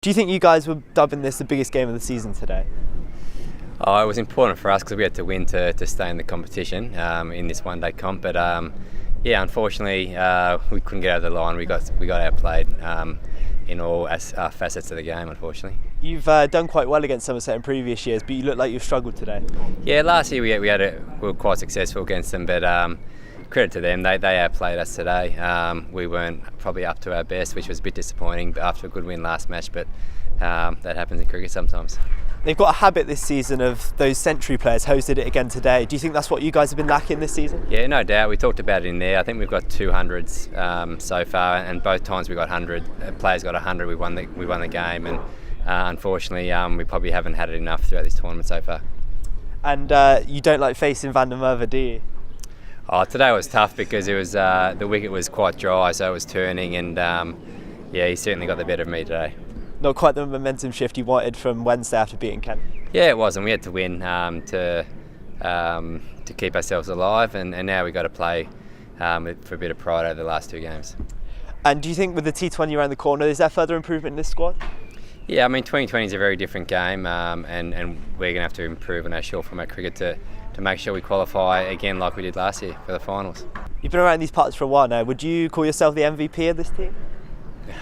Do you think you guys were dubbing this the biggest game of the season today? Oh, it was important for us because we had to win to stay in the competition in this one-day comp. But yeah, unfortunately, we couldn't get over the line. We got outplayed in all facets of the game, unfortunately. You've done quite well against Somerset in previous years, but you look like you've struggled today. Yeah, last year we were quite successful against them, but credit to them, they outplayed us today. We weren't probably up to our best, which was a bit disappointing after a good win last match, but that happens in cricket sometimes. They've got a habit this season of those century players. Hose did it again today. Do you think that's what you guys have been lacking this season? Yeah, no doubt. We talked about it in there. I think we've got 200s so far, and both times we got 100. Players got 100. We won the game, and unfortunately, we probably haven't had it enough throughout this tournament so far. And you don't like facing Van der Merwe, do you? Oh, today was tough because it was the wicket was quite dry, so it was turning, and yeah, he certainly got the better of me today. Not quite the momentum shift you wanted from Wednesday after beating Kent. Yeah, it was, and we had to win to keep ourselves alive, and now we've got to play for a bit of pride over the last two games. And do you think with the T20 around the corner, is there further improvement in this squad? Yeah, I mean 2020 is a very different game, and we're going to have to improve on our short format cricket to make sure we qualify again like we did last year for the finals. You've been around these parts for a while now. Would you call yourself the MVP of this team?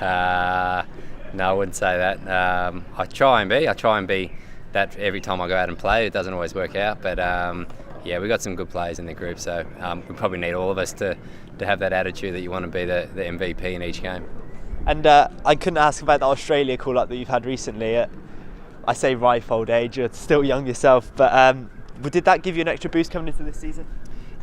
No, I wouldn't say that. I try and be that every time I go out and play. It doesn't always work out, but yeah, we've got some good players in the group, so we probably need all of us to have that attitude that you want to be the MVP in each game. And I couldn't ask about the Australia call-up that you've had recently. I say ripe old age, you're still young yourself, but did that give you an extra boost coming into this season?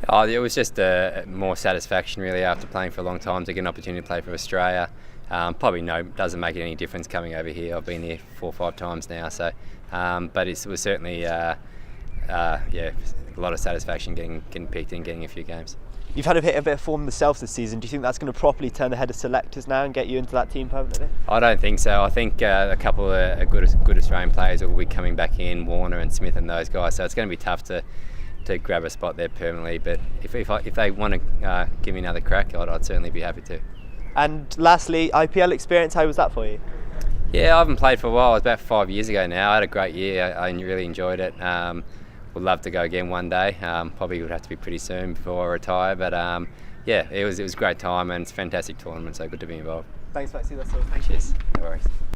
Oh, it was just more satisfaction really after playing for a long time to get an opportunity to play for Australia. Probably doesn't make any difference coming over here. I've been here 4 or 5 times now, so but it was certainly yeah, a lot of satisfaction getting picked and getting a few games. You've had a bit of form yourself this season. Do you think that's going to properly turn the head of selectors now and get you into that team permanently? I don't think so. I think a couple of good Australian players will be coming back in, Warner and Smith and those guys. So it's going to be tough to grab a spot there permanently. But if they want to give me another crack, I'd certainly be happy to. And lastly, IPL experience, how was that for you? Yeah, I haven't played for a while. It was about 5 years ago now. I had a great year. I really enjoyed it. Would love to go again one day. Probably would have to be pretty soon before I retire. But yeah, it was a great time and it's a fantastic tournament. So good to be involved. Thanks, Maxie. That's all. Cheers. No worries.